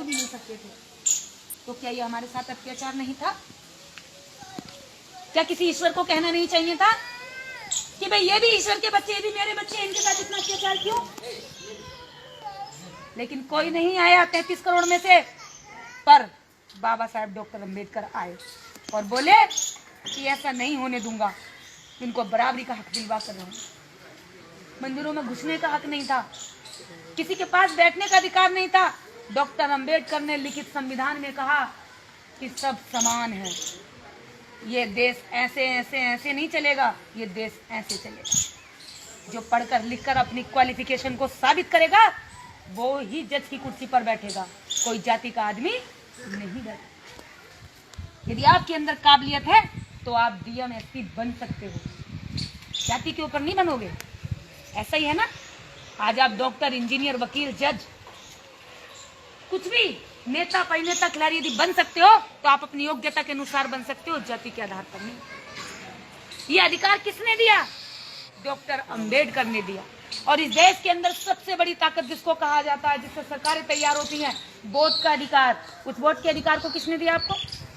छू भी नहीं सकते थे। तो क्या ये हमारे साथ अत्याचार नहीं था? क्या किसी ईश्वर को कहना नहीं चाहिए था कि भाई ये भी ईश्वर के बच्चे, ये भी मेरे बच्चे, इनके साथ इतना अत्याचार क्यों? लेकिन कोई नहीं आया 33 करोड़ में से। पर बाबा साहब डॉक्टर अंबेडकर आए और बोले कि ऐसा नहीं होने दूंगा, इनको बराबरी का हक दिलवा कर रहा हूं। मंदिरों में घुसने का हक नहीं था, किसी के पास बैठने का अधिकार नहीं था। डॉक्टर अंबेडकर ने लिखित संविधान में कहा कि सब समान है। ये देश ऐसे ऐसे ऐसे नहीं चलेगा, ये देश ऐसे चलेगा। जो पढ़कर लिखकर अपनी क्वालिफिकेशन को साबित करेगा वो ही जज की कुर्सी पर बैठेगा, कोई जाति का आदमी नहीं बैठेगा। यदि आपके अंदर काबिलियत है तो आप डीएम एसपी बन सकते हो, जाति के ऊपर नहीं बनोगे। ऐसा ही है ना, आज आप डॉक्टर, इंजीनियर, वकील, जज, कुछ भी नेता, परिनेता, खिलाड़ी यदि बन सकते हो तो आप अपनी योग्यता के अनुसार बन सकते हो, जाति के आधार पर नहीं। ये अधिकार किसने दिया? डॉक्टर अंबेडकर ने दिया। और इस देश के अंदर सबसे बड़ी ताकत जिसको कहा जाता है, जिससे सरकारें तैयार होती हैं, वोट का अधिकार। उस वोट के अधिकार को किसने दिया आपको?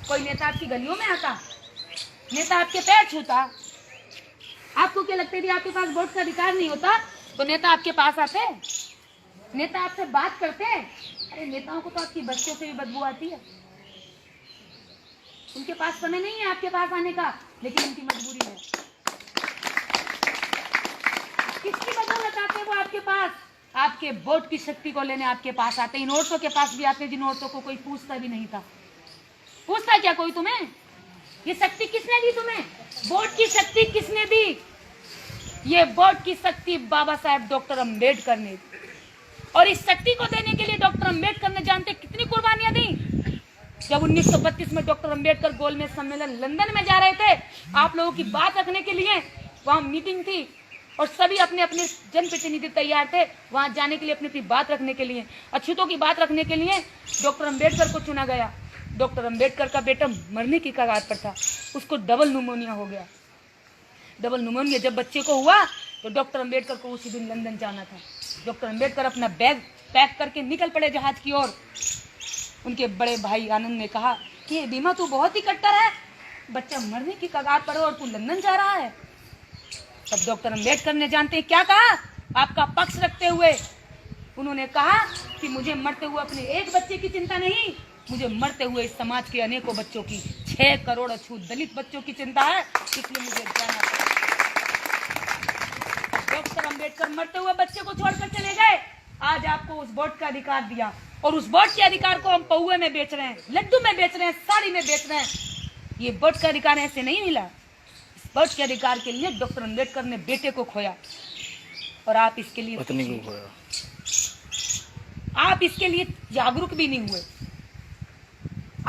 कोई नेता आपकी गलियों में आता, नेता आपके पैर छूता? आपको क्या लगता है यदि आपके पास वोट का अधिकार नहीं होता तो नेता आपके पास आते, नेता आपसे बात करते? अरे नेताओं को तो आपकी बच्चों से भी बदबू आती है। उनके पास समय नहीं है आपके पास आने का, लेकिन उनकी मजबूरी है। किसकी बदौलत आते हैं वो आपके पास? आपके वोट की शक्ति को लेने आपके पास आते। इन औरतों के पास भी आते जिन औरतों को कोई पूछता भी नहीं था। पूछता क्या कोई तुम्हें? ये शक्ति किसने दी तुम्हें? वोट की शक्ति किसने दी? ये वोट की शक्ति बाबा साहेब डॉक्टर अंबेडकर ने दी। और इस शक्ति को देने के लिए डॉक्टर अंबेडकर ने जानते कितनी कुर्बानियां दी? जब 1932 में डॉक्टर अंबेडकर गोलमेज सम्मेलन लंदन में जा रहे थे, आप लोगों की बात रखने के लिए वहां मीटिंग थी और सभी अपने अपने जनप्रतिनिधि तैयार थे वहां जाने के लिए, अपनी अपनी बात रखने के लिए, अछूतों की बात रखने के लिए डॉक्टर अंबेडकर को चुना गया। डॉक्टर अंबेडकर का बेटा मरने की कगार पर था, उसको डबल न्यूमोनिया हो गया। डबल न्यूमोनिया जब बच्चे को हुआ तो डॉक्टर अंबेडकर को उसी दिन लंदन जाना था। डॉक्टर अंबेडकर अपना बैग पैक करके निकल पड़े जहाज की ओर। उनके बड़े भाई आनंद ने कहा कि बीमा तू बहुत ही कट्टर है, बच्चा मरने की कगार पर है और तू लंदन जा रहा है। तब डॉक्टर अंबेडकर ने जानते हैं क्या कहा? आपका पक्ष रखते हुए उन्होंने कहा कि मुझे मरते हुए अपने एक बच्चे की चिंता नहीं, मुझे मरते हुए इस समाज के अनेकों बच्चों की, 6 करोड़ अछूत दलित बच्चों की चिंता है, इसलिए मुझे जाना पड़ा। डॉक्टर अंबेडकर मरते हुए बच्चे को छोड़कर चले गए। आज आपको उस वोट का अधिकार दिया और उस वोट के अधिकार को हम पौए में बेच रहे हैं, लड्डू में बेच रहे हैं, साड़ी में बेच रहे हैं। ये वोट का अधिकार ऐसे नहीं मिला। इस वोट के अधिकार के लिए डॉक्टर अंबेडकर ने बेटे को खोया और आप इसके लिए पत्नी को खोया। आप इसके लिए जागरूक भी नहीं हुए।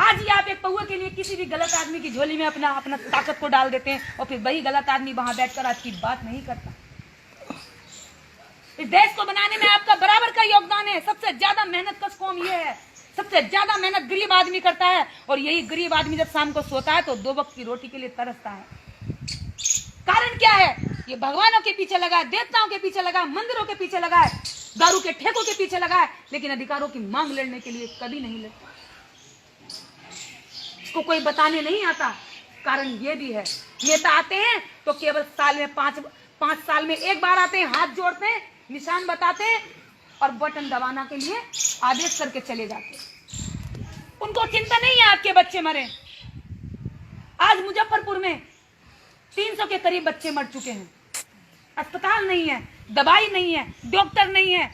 आज ही आप एक पौए के लिए किसी भी गलत आदमी की झोली में अपना अपना ताकत को डाल देते हैं और फिर वही गलत आदमी वहां बैठकर आपकी बात नहीं करता। इस देश को बनाने में आपका बराबर का योगदान है। सबसे ज्यादा मेहनत कश कौम ये है, सबसे ज्यादा मेहनत गरीब आदमी करता है और यही गरीब आदमी जब शाम को सोता है तो 2 वक्त की रोटी के लिए तरसता है। कारण क्या है? ये भगवानों के पीछे लगा है, देवताओं के पीछे लगा है, मंदिरों के पीछे लगा है, दारू के ठेकों के पीछे लगा है, लेकिन अधिकारों की मांग लड़ने के लिए कभी नहीं लड़ता। इसको कोई बताने नहीं आता। कारण ये भी है, नेता आते हैं तो केवल साल में 5 साल में एक बार आते हैं, हाथ जोड़ते हैं, निशान बताते हैं और बटन दबाना के लिए आदेश करके चले जाते हैं। उनको चिंता नहीं है आपके बच्चे मरे। आज मुजफ्फरपुर में 300 के करीब बच्चे मर चुके हैं। अस्पताल नहीं है, दवाई नहीं है, डॉक्टर नहीं है,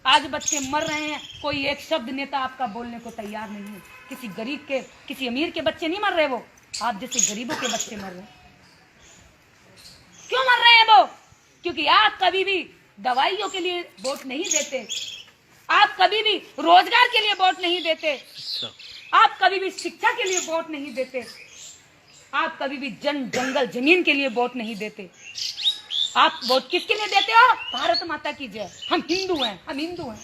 आज बच्चे मर रहे हैं। कोई एक शब्द नेता आपका बोलने को तैयार नहीं है। किसी गरीब के, किसी अमीर के बच्चे नहीं मर रहे, वो आप जैसे गरीबों के बच्चे मर रहे हैं। क्यों मर रहे हैं वो? क्योंकि आप कभी भी दवाइयों के लिए वोट नहीं देते, आप कभी भी रोजगार के लिए वोट नहीं देते, आप कभी भी शिक्षा के लिए वोट नहीं देते, आप कभी भी जंगल जमीन के लिए वोट नहीं देते। आप वोट किसके लिए देते हो? भारत माता की जय। हम हिंदू हैं, हम हिंदू हैं।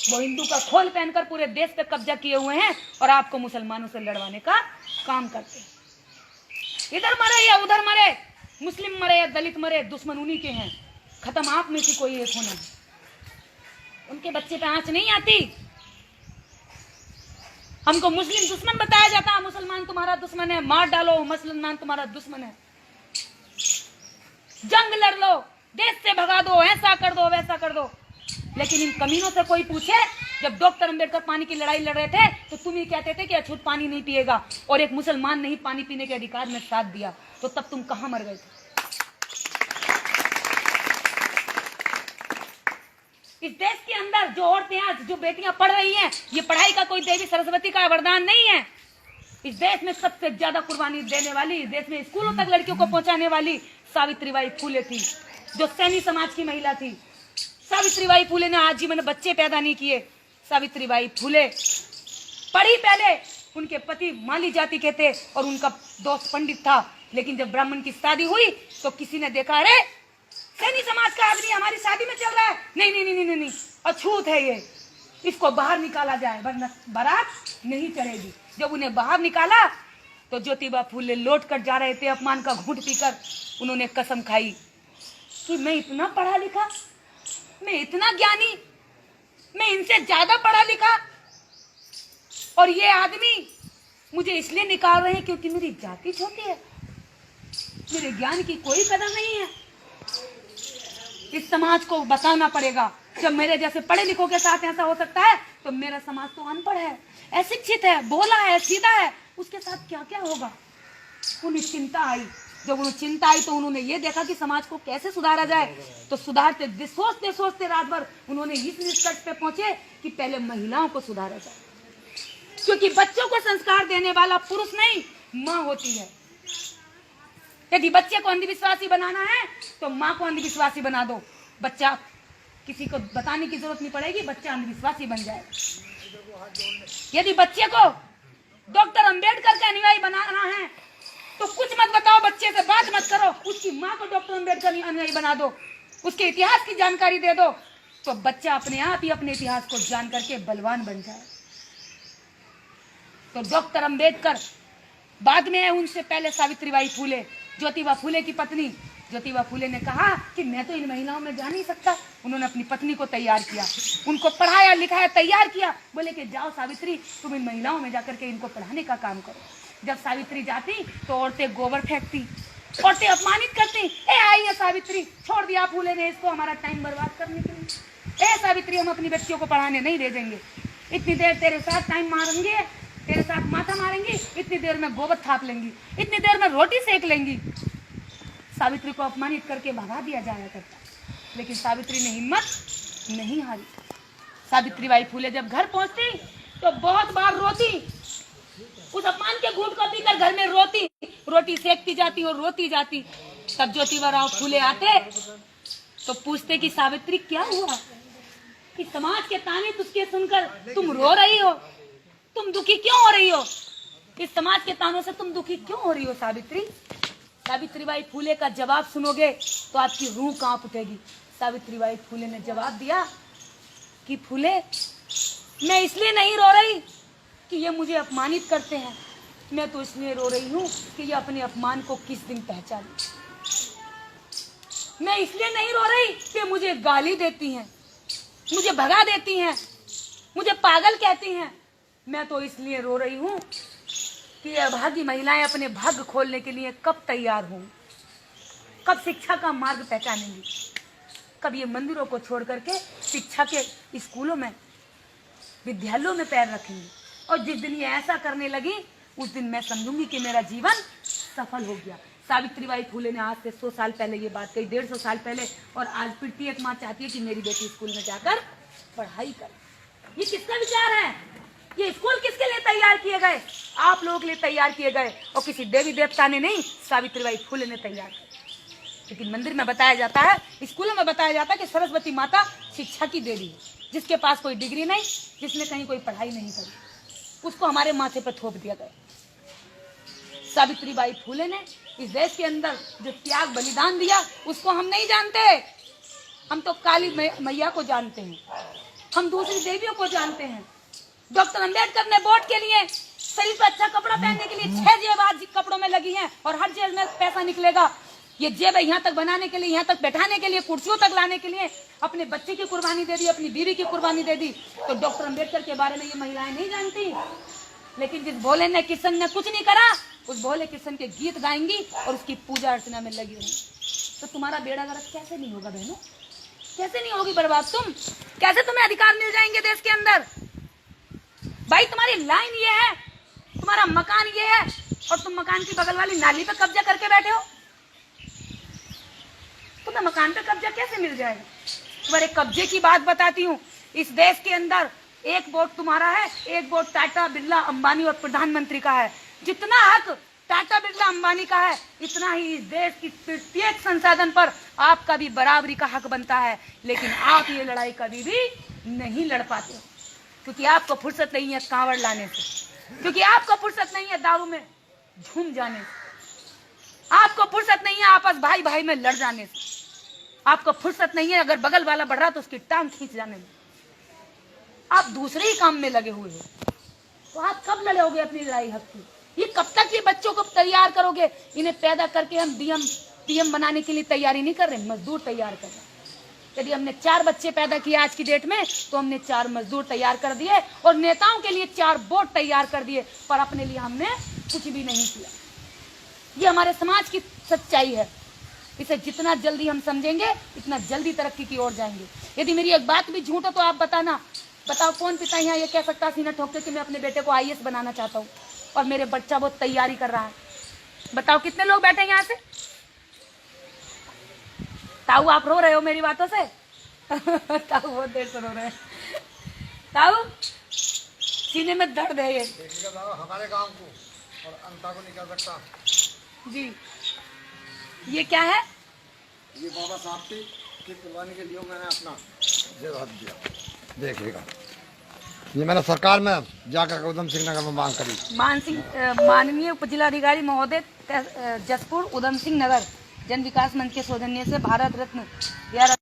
वो हिंदू का खोल पहनकर पूरे देश पे कब्जा किए हुए हैं और आपको मुसलमानों से लड़वाने का काम करते हैं। इधर मरे या उधर मरे, मुस्लिम मरे या दलित मरे, दुश्मन उन्हीं के हैं। खत्म आप में से कोई एक होना। उनके बच्चे पे आंच नहीं आती, हमको मुस्लिम दुश्मन बताया जाता है, मुसलमान तुम्हारा दुश्मन है, मार डालो, मुसलमान तुम्हारा दुश्मन है, जंग लड़ लो, देश से भगा दो, ऐसा कर दो, वैसा कर दो। लेकिन इन कमीनों से कोई पूछे, जब डॉक्टर अंबेडकर पानी की लड़ाई लड़ रहे थे तो तुम ही कहते थे कि अछूत पानी नहीं पिएगा, और एक मुसलमान ने ही पानी पीने के अधिकार में साथ दिया, तो तब तुम कहां मर गए थे? इस देश के अंदर जो औरतें आज, जो बेटियां पढ़ रही हैं, ये पढ़ाई का कोई देवी सरस्वती का वरदान नहीं है। इस देश में सबसे ज्यादा कुर्बानी देने वाली, देश में स्कूलों तक लड़कियों को पहुंचाने वाली सावित्रीबाई फूले थी, जो सैनी समाज की महिला थी। सावित्रीबाई फूले ने आजीवन बच्चे पैदा नहीं किए। सावित्रीबाई फूले पढ़ी पहले, उनके पति माली जाति के थे और उनका दोस्त पंडित था, लेकिन जब ब्राह्मण की शादी हुई तो किसी ने देखा, अरे सैनी समाज का आदमी हमारी शादी में चल रहा है, नहीं नहीं नहीं नहीं नहीं, अछूत है ये, इसको बाहर निकाला जाए वरना बारात नहीं चढ़ेगी। जब उन्हें बाहर निकाला तो ज्योतिबा फूले लौट कर जा रहे थे, अपमान का घूंट पीकर उन्होंने कसम खाई कि मैं इतना पढ़ा लिखा, मैं इतना ज्ञानी, मैं इनसे ज्यादा पढ़ा लिखा, और ये आदमी मुझे इसलिए निकाल रहे हैं क्योंकि मेरी जाति छोटी है, मेरे ज्ञान की कोई कदर नहीं है। इस समाज को बताना पड़ेगा, जब मेरे जैसे पढ़े लिखों के साथ ऐसा हो सकता है तो मेरा समाज तो अनपढ़ है, अशिक्षित है, भोला है, सीधा है, उसके साथ क्या क्या होगा। उन्हें चिंता आई, जब उन्हें चिंता आई तो उन्होंने ये देखा कि समाज को कैसे सुधारा जाए, तो सुधारते सोचते सोचते रात भर उन्होंने इस निष्कर्ष पे पहुंचे कि पहले महिलाओं को सुधारा जाए, क्योंकि बच्चों को संस्कार देने वाला पुरुष नहीं, माँ होती है। यदि बच्चे को अंधविश्वासी बनाना है तो माँ को अंधविश्वासी बना दो, बच्चा किसी को बताने की जरूरत नहीं पड़ेगी, बच्चा अंधविश्वासी बन जाए। यदि बच्चे को डॉक्टर अंबेडकर का अनुयायी बनाना है तो कुछ मत बताओ, बच्चे से बात मत करो, उसकी माँ को डॉक्टर अंबेडकर अनुयायी बना दो, उसके इतिहास की जानकारी दे दो, तो बच्चा अपने आप ही अपने इतिहास को जान करके बलवान बन जाए। तो डॉक्टर अंबेडकर बाद में है, उनसे पहले सावित्रीबाई फूले, ज्योतिबा फूले की पत्नी। ज्योतिबा फूले ने कहा कि मैं तो इन महिलाओं में जा नहीं सकता। उन्होंने अपनी पत्नी को तैयार किया, उनको पढ़ाया लिखाया, तैयार किया, बोले कि जाओ सावित्री, तुम इन महिलाओं में जाकर के इनको पढ़ाने का काम करो। जब सावित्री जाती तो औरतें गोबर फेंकती, औरतें अपमानित करती, ए आई है सावित्री, छोड़ दिया फूले ने इसको हमारा टाइम बर्बाद करने के लिए, ए सावित्री हम अपनी बच्चियों को पढ़ाने नहीं दे देंगे, इतनी देर तेरे साथ टाइम मारेंगे, तेरे साथ माथा मारेंगी, इतनी देर में गोबर थाप लेंगी, इतनी देर में रोटी सेक लेंगी। सावित्री को अपमानित करके भगा दिया जाया करता, लेकिन सावित्री ने हिम्मत नहीं हारी। सावित्रीबाई फूले जब घर पहुंचती तो बहुत बार रोती, उस अपमान के घूंट को पीकर घर में रोती, रोटी सेकती जाती और रोती जाती। तब ज्योतिबा फूले आते तो पूछते कि सावित्री क्या हुआ, कि समाज के ताने तुझके सुनकर तुम रो रही हो, तुम दुखी क्यों हो रही हो, इस समाज के तानों से तुम दुखी क्यों हो रही हो सावित्री। सावित्रीबाई फूले का जवाब सुनोगे तो आपकी रूह कांप उठेगी। सावित्रीबाई फूले ने जवाब दिया कि फूले, मैं इसलिए नहीं रो रही कि ये मुझे अपमानित करते हैं, मैं तो इसलिए रो रही हूँ कि ये अपने अपमान को किस दिन पहचाने। मैं इसलिए नहीं रो रही कि मुझे गाली देती हैं, मुझे भगा देती हैं, मुझे पागल कहती हैं, मैं तो इसलिए रो रही हूँ कि अभागी महिलाएं अपने भाग्य खोलने के लिए कब तैयार हों, कब शिक्षा का मार्ग पहचानेंगी, कब ये मंदिरों को छोड़ करके शिक्षा के स्कूलों में, विद्यालयों में पैर रखेंगी। और जिस दिन ये ऐसा करने लगी उस दिन मैं समझूंगी कि मेरा जीवन सफल हो गया। सावित्रीबाई फूले ने आज से 100 साल पहले ये बात कही, 150 साल पहले, और आज फिर एक माँ चाहती है कि मेरी बेटी स्कूल में जाकर पढ़ाई करे। ये किसका विचार है? ये स्कूल किसके लिए तैयार किए गए? आप लोगों के लिए तैयार किए गए, और किसी देवी देवता ने नहीं, सावित्रीबाई फूले ने तैयार किया। लेकिन मंदिर में बताया जाता है, स्कूलों में बताया जाता है कि सरस्वती माता शिक्षा की देवी है, जिसके पास कोई डिग्री नहीं, जिसने कहीं कोई पढ़ाई नहीं करी, उसको हमारे माथे पर थोप दिया गया। सावित्रीबाई फूले ने इस देश के अंदर जो त्याग बलिदान दिया उसको हम नहीं जानते, हम तो काली मैया को जानते हैं, हम दूसरी देवियों को जानते हैं। डॉक्टर अंबेडकर ने वोट के लिए शरीर पर अच्छा कपड़ा पहनने के लिए 6 जेब आज कपड़ों में लगी हैं, और हर जेब में पैसा निकलेगा। ये जेब यहाँ तक बनाने के लिए, यहाँ तक बैठाने के लिए, कुर्सियों तक लाने के लिए अपने बच्चे की कुर्बानी दे दी, अपनी बीवी की कुर्बानी दे दी। तो डॉक्टर अंबेडकर के बारे में ये महिलाएं नहीं जानती, लेकिन जिस भोले ने किशन ने कुछ नहीं करा, उस भोले किशन के गीत गाएंगी और उसकी पूजा अर्चना में लगी रहेंगी। तो तुम्हारा बेड़ा गर्क कैसे नहीं होगा बहनों? कैसे नहीं होगी बर्बाद तुम? कैसे तुम्हें अधिकार मिल जाएंगे देश के अंदर? भाई तुम्हारी लाइन ये है, तुम्हारा मकान ये है, और तुम मकान की बगल वाली नाली पे कब्जा करके बैठे हो। तुम्हें मकान पे कब्जा कैसे मिल जाएगा? तुम्हारे कब्जे की बात बताती हूँ। इस देश के अंदर एक वोट तुम्हारा है, एक वोट टाटा बिरला अंबानी और प्रधानमंत्री का है। जितना हक टाटा बिरला अंबानी का है, इतना ही इस देश की प्रत्येक संसाधन पर आपका भी बराबरी का हक बनता है। लेकिन आप ये लड़ाई कभी भी नहीं लड़ पाते, क्योंकि आपको फुर्सत नहीं है कांवड़ लाने से, क्योंकि आपको फुर्सत नहीं है दारू में झूम जाने से, आपको फुर्सत नहीं है आपस भाई भाई में लड़ जाने से, आपको फुर्सत नहीं है अगर बगल वाला बढ़ रहा तो उसकी टांग खींच जाने में। आप दूसरे ही काम में लगे हुए हो, तो आप कब लड़ोगे अपनी लड़ाई हक की? ये कब तक ये बच्चों को तैयार करोगे? इन्हें पैदा करके हम डीएम बनाने के लिए तैयारी नहीं कर रहे, मजदूर तैयार कर रहे हैं। यदि हमने 4 बच्चे पैदा किए आज की डेट में, तो हमने 4 मजदूर तैयार कर दिए और नेताओं के लिए 4 वोट तैयार कर दिए, पर अपने लिए हमने कुछ भी नहीं किया। ये हमारे समाज की सच्चाई है। इसे जितना जल्दी हम समझेंगे, इतना जल्दी तरक्की की ओर जाएंगे। यदि मेरी एक बात भी झूठ हो तो आप बताना, बताओ कौन पिता यहाँ ये कह सकता सीना ठोक के कि मैं अपने बेटे को IAS बनाना चाहता हूँ और मेरे बच्चा बहुत तैयारी कर रहा है? बताओ कितने लोग बैठे यहाँ से? ताऊ आप रो रहे हो मेरी बातों से? ताऊ बहुत देर से रो रहे हैं। ताऊ सीने में दर्द है ये। हमारे गांव को और अंता को नहीं कर सकता जी। ये क्या है? ये बाबा साहब की कुर्बानी के लिए मैंने अपना जगह दिया। देखिएगा, ये मैंने सरकार में जाकर उधम सिंह नगर में मांग करी। माननीय उप जिलाधिकारी महोदय जसपुर उधम सिंह नगर जन विकास मंच के सौजन्य से भारत रत्न